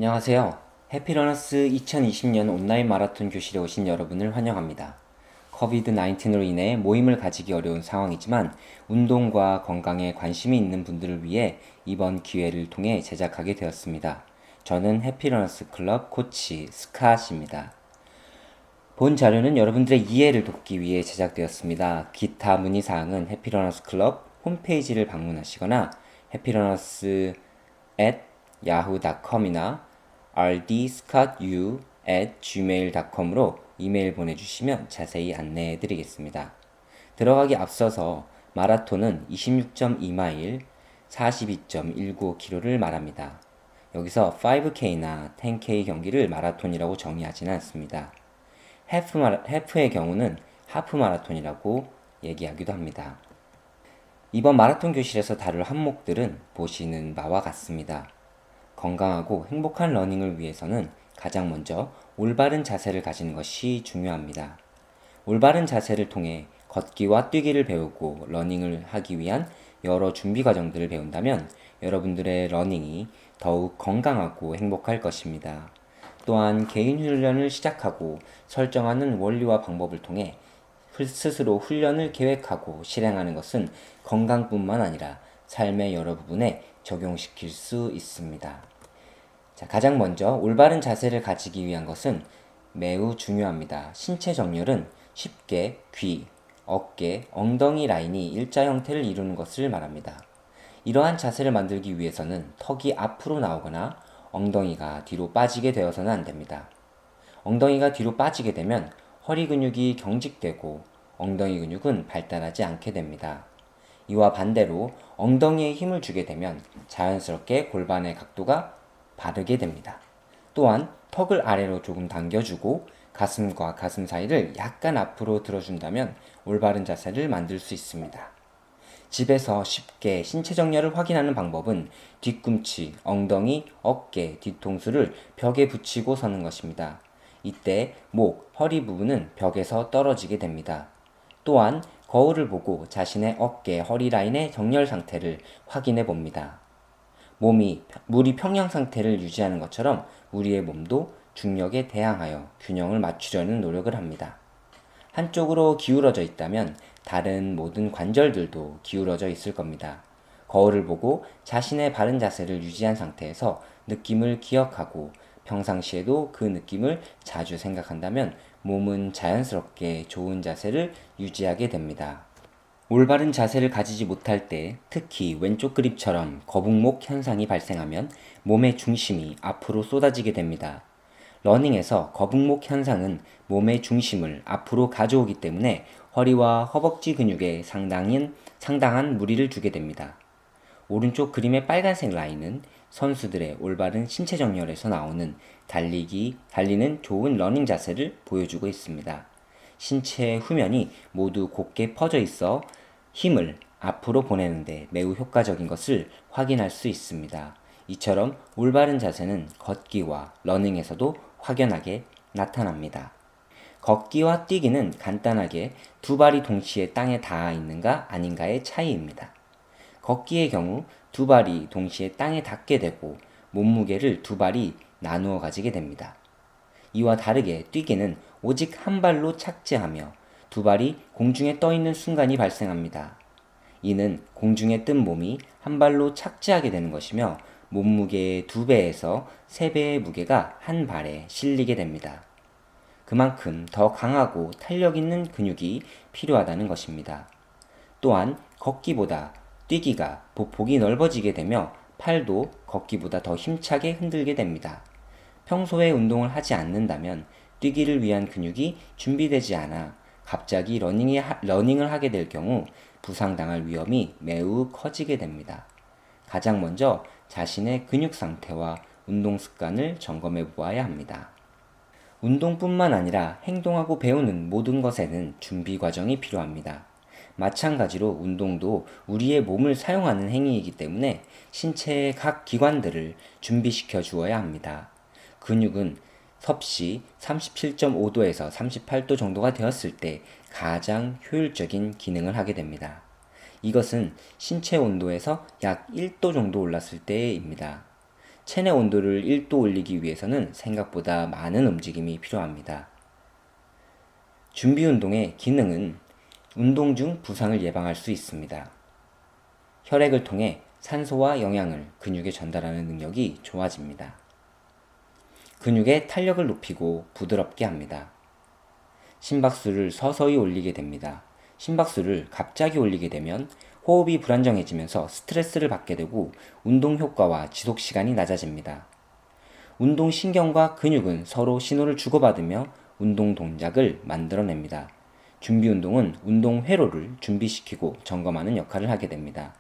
안녕하세요. 해피러너스 2020년 온라인 마라톤 교실에 오신 여러분을 환영합니다. 코비드-19으로 인해 모임을 가지기 어려운 상황이지만 운동과 건강에 관심이 있는 분들을 위해 이번 기회를 통해 제작하게 되었습니다. 저는 해피러너스 클럽 코치 스캇입니다. 본 자료는 여러분들의 이해를 돕기 위해 제작되었습니다. 기타 문의사항은 해피러너스 클럽 홈페이지를 방문하시거나 해피러너스 yahoo.com이나 rdscottu@gmail.com으로 이메일 보내주시면 자세히 안내해 드리겠습니다. 들어가기 앞서서 마라톤은 26.2마일, 42.195km를 말합니다. 여기서 5K나 10K 경기를 마라톤이라고 정의하지는 않습니다. 해프의 경우는 하프 마라톤이라고 얘기하기도 합니다. 이번 마라톤 교실에서 다룰 항목들은 보시는 바와 같습니다. 건강하고 행복한 러닝을 위해서는 가장 먼저 올바른 자세를 가지는 것이 중요합니다. 올바른 자세를 통해 걷기와 뛰기를 배우고 러닝을 하기 위한 여러 준비 과정들을 배운다면 여러분들의 러닝이 더욱 건강하고 행복할 것입니다. 또한 개인 훈련을 시작하고 설정하는 원리와 방법을 통해 스스로 훈련을 계획하고 실행하는 것은 건강뿐만 아니라 삶의 여러 부분에 적용시킬 수 있습니다. 자, 가장 먼저 올바른 자세를 가지기 위한 것은 매우 중요합니다. 신체 정렬은 쉽게 귀, 어깨, 엉덩이 라인이 일자 형태를 이루는 것을 말합니다. 이러한 자세를 만들기 위해서는 턱이 앞으로 나오거나 엉덩이가 뒤로 빠지게 되어서는 안 됩니다. 엉덩이가 뒤로 빠지게 되면 허리 근육이 경직되고 엉덩이 근육은 발달하지 않게 됩니다. 이와 반대로 엉덩이에 힘을 주게 되면 자연스럽게 골반의 각도가 바르게 됩니다. 또한 턱을 아래로 조금 당겨주고 가슴과 가슴 사이를 약간 앞으로 들어준다면 올바른 자세를 만들 수 있습니다. 집에서 쉽게 신체 정렬을 확인하는 방법은 뒤꿈치, 엉덩이, 어깨, 뒤통수를 벽에 붙이고 서는 것입니다. 이때 목, 허리 부분은 벽에서 떨어지게 됩니다. 또한 거울을 보고 자신의 어깨, 허리 라인의 정렬 상태를 확인해 봅니다. 물이 평형 상태를 유지하는 것처럼 우리의 몸도 중력에 대항하여 균형을 맞추려는 노력을 합니다. 한쪽으로 기울어져 있다면 다른 모든 관절들도 기울어져 있을 겁니다. 거울을 보고 자신의 바른 자세를 유지한 상태에서 느낌을 기억하고 평상시에도 그 느낌을 자주 생각한다면 몸은 자연스럽게 좋은 자세를 유지하게 됩니다. 올바른 자세를 가지지 못할 때 특히 왼쪽 그립처럼 거북목 현상이 발생하면 몸의 중심이 앞으로 쏟아지게 됩니다. 러닝에서 거북목 현상은 몸의 중심을 앞으로 가져오기 때문에 허리와 허벅지 근육에 상당한 무리를 주게 됩니다. 오른쪽 그림의 빨간색 라인은 선수들의 올바른 신체 정렬에서 나오는 달리는 좋은 러닝 자세를 보여주고 있습니다. 신체의 후면이 모두 곧게 퍼져 있어 힘을 앞으로 보내는데 매우 효과적인 것을 확인할 수 있습니다. 이처럼 올바른 자세는 걷기와 러닝에서도 확연하게 나타납니다. 걷기와 뛰기는 간단하게 두 발이 동시에 땅에 닿아 있는가 아닌가의 차이입니다. 걷기의 경우 두 발이 동시에 땅에 닿게 되고 몸무게를 두 발이 나누어 가지게 됩니다. 이와 다르게 뛰기는 오직 한 발로 착지하며 두 발이 공중에 떠 있는 순간이 발생합니다. 이는 공중에 뜬 몸이 한 발로 착지하게 되는 것이며 몸무게의 2배에서 3배의 무게가 한 발에 실리게 됩니다. 그만큼 더 강하고 탄력 있는 근육이 필요하다는 것입니다. 또한 걷기보다 뛰기가 보폭이 넓어지게 되며 팔도 걷기보다 더 힘차게 흔들게 됩니다. 평소에 운동을 하지 않는다면 뛰기를 위한 근육이 준비되지 않아 갑자기 러닝을 하게 될 경우 부상당할 위험이 매우 커지게 됩니다. 가장 먼저 자신의 근육 상태와 운동 습관을 점검해 보아야 합니다. 운동뿐만 아니라 행동하고 배우는 모든 것에는 준비 과정이 필요합니다. 마찬가지로 운동도 우리의 몸을 사용하는 행위이기 때문에 신체의 각 기관들을 준비시켜 주어야 합니다. 근육은 섭씨 37.5도에서 38도 정도가 되었을 때 가장 효율적인 기능을 하게 됩니다. 이것은 신체 온도에서 약 1도 정도 올랐을 때입니다. 체내 온도를 1도 올리기 위해서는 생각보다 많은 움직임이 필요합니다. 준비 운동의 기능은 운동 중 부상을 예방할 수 있습니다. 혈액을 통해 산소와 영양을 근육에 전달하는 능력이 좋아집니다. 근육의 탄력을 높이고 부드럽게 합니다. 심박수를 서서히 올리게 됩니다. 심박수를 갑자기 올리게 되면 호흡이 불안정해지면서 스트레스를 받게 되고 운동 효과와 지속 시간이 낮아집니다. 운동 신경과 근육은 서로 신호를 주고받으며 운동 동작을 만들어냅니다. 준비 운동은 운동 회로를 준비시키고 점검하는 역할을 하게 됩니다.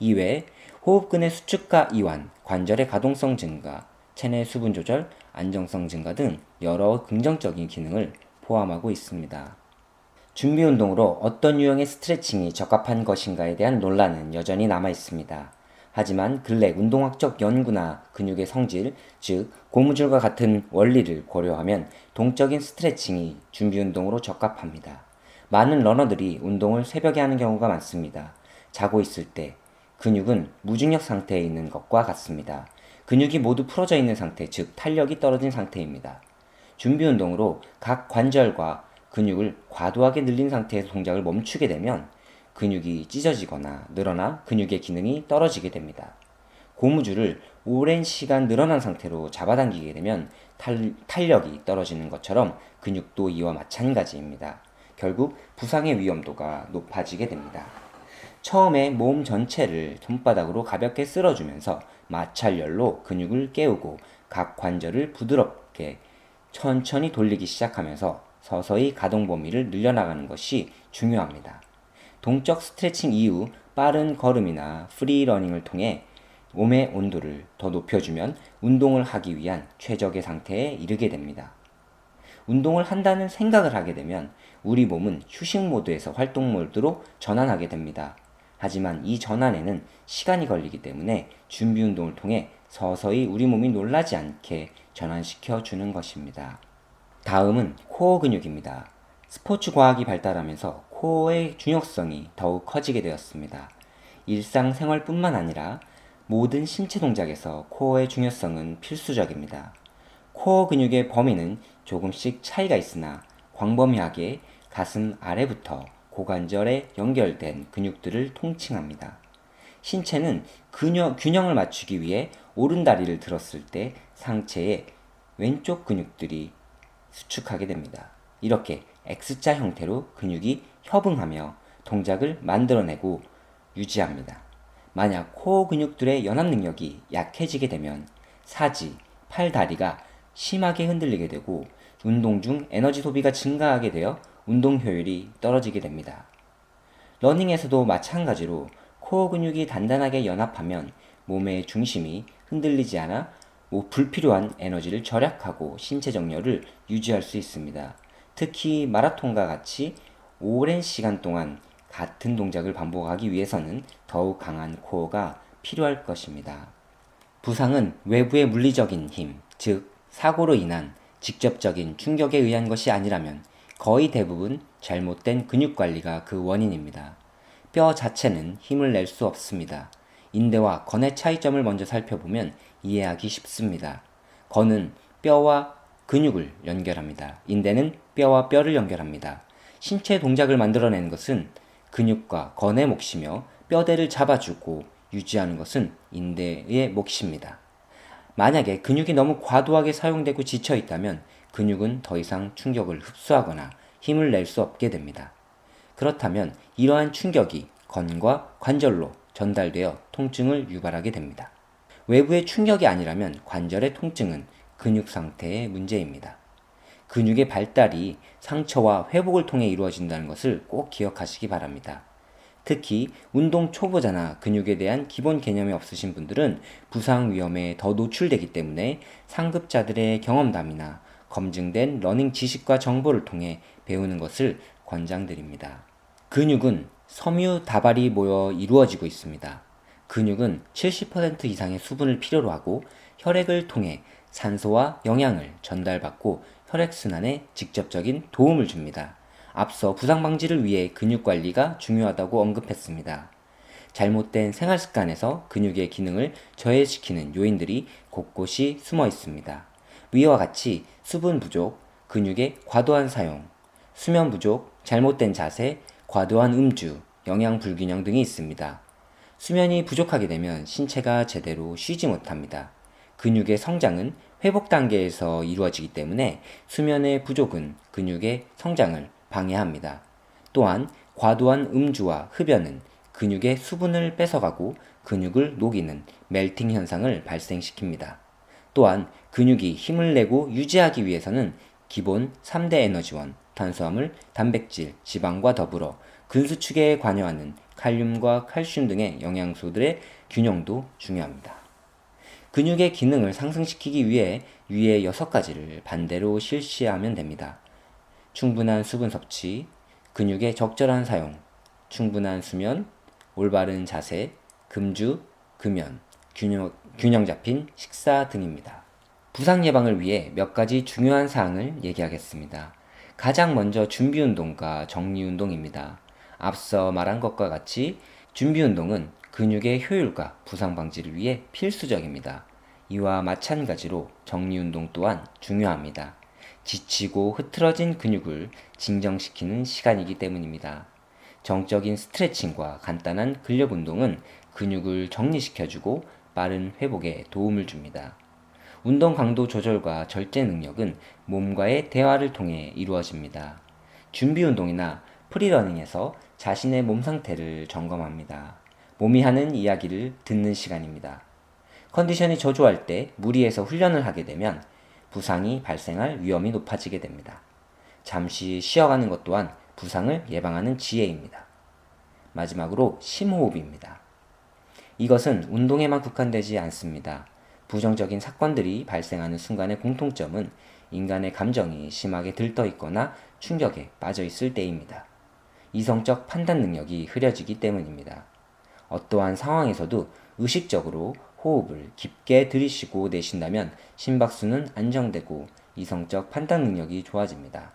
이외에 호흡근의 수축과 이완, 관절의 가동성 증가, 체내 수분 조절, 안정성 증가 등 여러 긍정적인 기능을 포함하고 있습니다. 준비 운동으로 어떤 유형의 스트레칭이 적합한 것인가에 대한 논란은 여전히 남아 있습니다. 하지만 근래 운동학적 연구나 근육의 성질, 즉 고무줄과 같은 원리를 고려하면 동적인 스트레칭이 준비 운동으로 적합합니다. 많은 러너들이 운동을 새벽에 하는 경우가 많습니다. 자고 있을 때 근육은 무중력 상태에 있는 것과 같습니다. 근육이 모두 풀어져 있는 상태, 즉 탄력이 떨어진 상태입니다. 준비 운동으로 각 관절과 근육을 과도하게 늘린 상태에서 동작을 멈추게 되면 근육이 찢어지거나 늘어나 근육의 기능이 떨어지게 됩니다. 고무줄을 오랜 시간 늘어난 상태로 잡아당기게 되면 탄력이 떨어지는 것처럼 근육도 이와 마찬가지입니다. 결국 부상의 위험도가 높아지게 됩니다. 처음에 몸 전체를 손바닥으로 가볍게 쓸어주면서 마찰열로 근육을 깨우고 각 관절을 부드럽게 천천히 돌리기 시작하면서 서서히 가동 범위를 늘려나가는 것이 중요합니다. 동적 스트레칭 이후 빠른 걸음이나 프리러닝을 통해 몸의 온도를 더 높여주면 운동을 하기 위한 최적의 상태에 이르게 됩니다. 운동을 한다는 생각을 하게 되면 우리 몸은 휴식 모드에서 활동 모드로 전환하게 됩니다. 하지만 이 전환에는 시간이 걸리기 때문에 준비 운동을 통해 서서히 우리 몸이 놀라지 않게 전환시켜 주는 것입니다. 다음은 코어 근육입니다. 스포츠 과학이 발달하면서 코어의 중요성이 더욱 커지게 되었습니다. 일상생활뿐만 아니라 모든 신체 동작에서 코어의 중요성은 필수적입니다. 코어 근육의 범위는 조금씩 차이가 있으나 광범위하게 가슴 아래부터 고관절에 연결된 근육들을 통칭합니다. 신체는 균형을 맞추기 위해 오른다리를 들었을 때 상체의 왼쪽 근육들이 수축하게 됩니다. 이렇게 X자 형태로 근육이 협응하며 동작을 만들어내고 유지합니다. 만약 코어 근육들의 연합 능력이 약해지게 되면 사지, 팔, 다리가 심하게 흔들리게 되고 운동 중 에너지 소비가 증가하게 되어 운동 효율이 떨어지게 됩니다. 러닝에서도 마찬가지로 코어 근육이 단단하게 연합하면 몸의 중심이 흔들리지 않아 불필요한 에너지를 절약하고 신체 정렬을 유지할 수 있습니다. 특히 마라톤과 같이 오랜 시간 동안 같은 동작을 반복하기 위해서는 더욱 강한 코어가 필요할 것입니다. 부상은 외부의 물리적인 힘, 즉 사고로 인한 직접적인 충격에 의한 것이 아니라면 거의 대부분 잘못된 근육 관리가 그 원인입니다. 뼈 자체는 힘을 낼 수 없습니다. 인대와 건의 차이점을 먼저 살펴보면 이해하기 쉽습니다. 건은 뼈와 근육을 연결합니다. 인대는 뼈와 뼈를 연결합니다. 신체 동작을 만들어내는 것은 근육과 건의 몫이며 뼈대를 잡아주고 유지하는 것은 인대의 몫입니다. 만약에 근육이 너무 과도하게 사용되고 지쳐 있다면 근육은 더 이상 충격을 흡수하거나 힘을 낼 수 없게 됩니다. 그렇다면 이러한 충격이 건과 관절로 전달되어 통증을 유발하게 됩니다. 외부의 충격이 아니라면 관절의 통증은 근육 상태의 문제입니다. 근육의 발달이 상처와 회복을 통해 이루어진다는 것을 꼭 기억하시기 바랍니다. 특히 운동 초보자나 근육에 대한 기본 개념이 없으신 분들은 부상 위험에 더 노출되기 때문에 상급자들의 경험담이나 검증된 러닝 지식과 정보를 통해 배우는 것을 권장드립니다. 근육은 섬유 다발이 모여 이루어지고 있습니다. 근육은 70% 이상의 수분을 필요로 하고 혈액을 통해 산소와 영양을 전달받고 혈액순환에 직접적인 도움을 줍니다. 앞서 부상 방지를 위해 근육 관리가 중요하다고 언급했습니다. 잘못된 생활 습관에서 근육의 기능을 저해시키는 요인들이 곳곳이 숨어 있습니다. 위와 같이 수분 부족, 근육의 과도한 사용, 수면 부족, 잘못된 자세, 과도한 음주, 영양 불균형 등이 있습니다. 수면이 부족하게 되면 신체가 제대로 쉬지 못합니다. 근육의 성장은 회복 단계에서 이루어지기 때문에 수면의 부족은 근육의 성장을 방해합니다. 또한 과도한 음주와 흡연은 근육의 수분을 뺏어가고 근육을 녹이는 멜팅 현상을 발생시킵니다. 또한 근육이 힘을 내고 유지하기 위해서는 기본 3대 에너지원, 탄수화물, 단백질, 지방과 더불어 근수축에 관여하는 칼륨과 칼슘 등의 영양소들의 균형도 중요합니다. 근육의 기능을 상승시키기 위해 위의 6가지를 반대로 실시하면 됩니다. 충분한 수분 섭취, 근육의 적절한 사용, 충분한 수면, 올바른 자세, 금주, 금연, 균형 잡힌 식사 등입니다. 부상 예방을 위해 몇 가지 중요한 사항을 얘기하겠습니다. 가장 먼저 준비 운동과 정리 운동입니다. 앞서 말한 것과 같이 준비 운동은 근육의 효율과 부상 방지를 위해 필수적입니다. 이와 마찬가지로 정리 운동 또한 중요합니다. 지치고 흐트러진 근육을 진정시키는 시간이기 때문입니다. 정적인 스트레칭과 간단한 근력 운동은 근육을 정리시켜주고 빠른 회복에 도움을 줍니다. 운동 강도 조절과 절제 능력은 몸과의 대화를 통해 이루어집니다. 준비 운동이나 프리러닝에서 자신의 몸 상태를 점검합니다. 몸이 하는 이야기를 듣는 시간입니다. 컨디션이 저조할 때 무리해서 훈련을 하게 되면 부상이 발생할 위험이 높아지게 됩니다. 잠시 쉬어가는 것 또한 부상을 예방하는 지혜입니다. 마지막으로 심호흡입니다. 이것은 운동에만 국한되지 않습니다. 부정적인 사건들이 발생하는 순간의 공통점은 인간의 감정이 심하게 들떠 있거나 충격에 빠져 있을 때입니다. 이성적 판단 능력이 흐려지기 때문입니다. 어떠한 상황에서도 의식적으로 호흡을 깊게 들이쉬고 내쉰다면 심박수는 안정되고 이성적 판단 능력이 좋아집니다.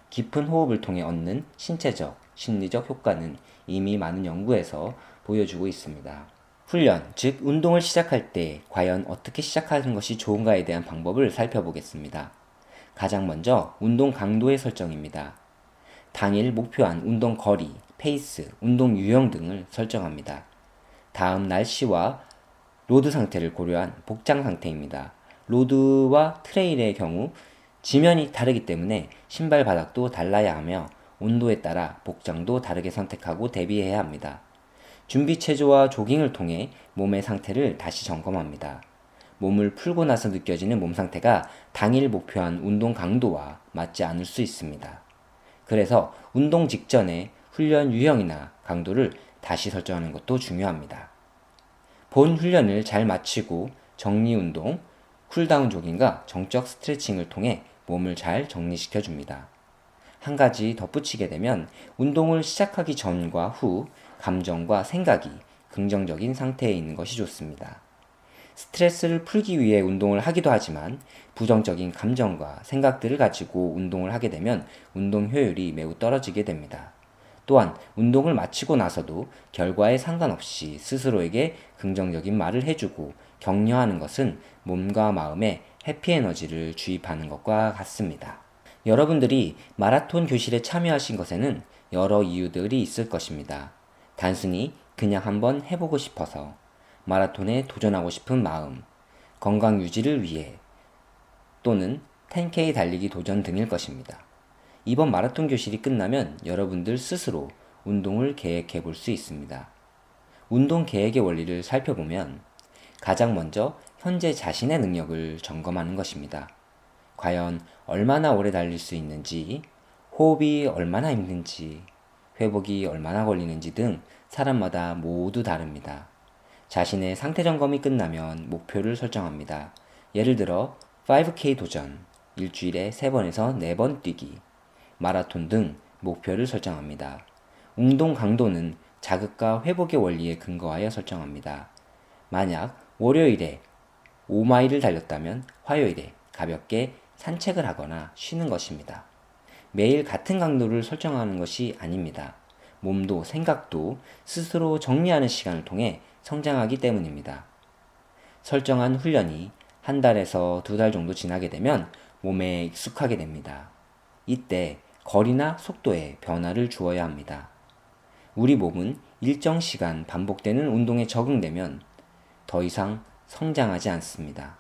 깊은 호흡을 통해 얻는 신체적, 심리적 효과는 이미 많은 연구에서 보여주고 있습니다. 훈련, 즉 운동을 시작할 때 과연 어떻게 시작하는 것이 좋은가에 대한 방법을 살펴보겠습니다. 가장 먼저 운동 강도의 설정입니다. 당일 목표한 운동 거리, 페이스, 운동 유형 등을 설정합니다. 다음 날씨와 로드 상태를 고려한 복장 상태입니다. 로드와 트레일의 경우 지면이 다르기 때문에 신발 바닥도 달라야 하며 온도에 따라 복장도 다르게 선택하고 대비해야 합니다. 준비 체조와 조깅을 통해 몸의 상태를 다시 점검합니다. 몸을 풀고 나서 느껴지는 몸 상태가 당일 목표한 운동 강도와 맞지 않을 수 있습니다. 그래서 운동 직전에 훈련 유형이나 강도를 다시 설정하는 것도 중요합니다. 본 훈련을 잘 마치고 정리 운동, 쿨다운 조깅과 정적 스트레칭을 통해 몸을 잘 정리시켜 줍니다. 한 가지 덧붙이게 되면 운동을 시작하기 전과 후 감정과 생각이 긍정적인 상태에 있는 것이 좋습니다. 스트레스를 풀기 위해 운동을 하기도 하지만 부정적인 감정과 생각들을 가지고 운동을 하게 되면 운동 효율이 매우 떨어지게 됩니다. 또한 운동을 마치고 나서도 결과에 상관없이 스스로에게 긍정적인 말을 해주고 격려하는 것은 몸과 마음에 해피에너지를 주입하는 것과 같습니다. 여러분들이 마라톤 교실에 참여하신 것에는 여러 이유들이 있을 것입니다. 단순히 그냥 한번 해보고 싶어서, 마라톤에 도전하고 싶은 마음, 건강 유지를 위해, 또는 10K 달리기 도전 등일 것입니다. 이번 마라톤 교실이 끝나면 여러분들 스스로 운동을 계획해 볼 수 있습니다. 운동 계획의 원리를 살펴보면 가장 먼저 현재 자신의 능력을 점검하는 것입니다. 과연 얼마나 오래 달릴 수 있는지, 호흡이 얼마나 힘든지, 회복이 얼마나 걸리는지 등 사람마다 모두 다릅니다. 자신의 상태 점검이 끝나면 목표를 설정합니다. 예를 들어 5K 도전, 일주일에 3번에서 4번 뛰기, 마라톤 등 목표를 설정합니다. 운동 강도는 자극과 회복의 원리에 근거하여 설정합니다. 만약 월요일에 5마일을 달렸다면 화요일에 가볍게 산책을 하거나 쉬는 것입니다. 매일 같은 강도를 설정하는 것이 아닙니다. 몸도 생각도 스스로 정리하는 시간을 통해 성장하기 때문입니다. 설정한 훈련이 한 달에서 두 달 정도 지나게 되면 몸에 익숙하게 됩니다. 이때 거리나 속도에 변화를 주어야 합니다. 우리 몸은 일정 시간 반복되는 운동에 적응되면 더 이상 성장하지 않습니다.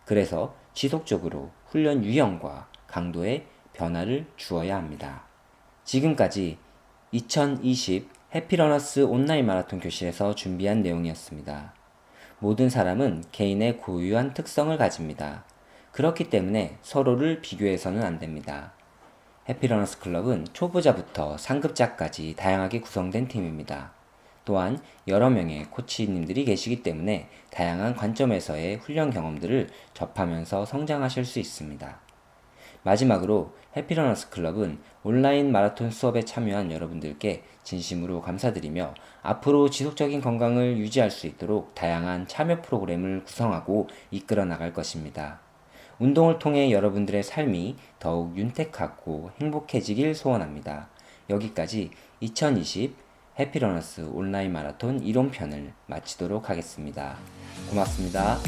그래서 지속적으로 훈련 유형과 강도에 변화를 주어야 합니다. 지금까지 2020 해피러너스 온라인 마라톤 교실에서 준비한 내용이었습니다. 모든 사람은 개인의 고유한 특성을 가집니다. 그렇기 때문에 서로를 비교해서는 안 됩니다. 해피러너스 클럽은 초보자부터 상급자까지 다양하게 구성된 팀입니다. 또한 여러 명의 코치님들이 계시기 때문에 다양한 관점에서의 훈련 경험들을 접하면서 성장하실 수 있습니다. 마지막으로 해피러너스 클럽은 온라인 마라톤 수업에 참여한 여러분들께 진심으로 감사드리며 앞으로 지속적인 건강을 유지할 수 있도록 다양한 참여 프로그램을 구성하고 이끌어 나갈 것입니다. 운동을 통해 여러분들의 삶이 더욱 윤택하고 행복해지길 소원합니다. 여기까지 2020 해피러너스 온라인 마라톤 이론편을 마치도록 하겠습니다. 고맙습니다.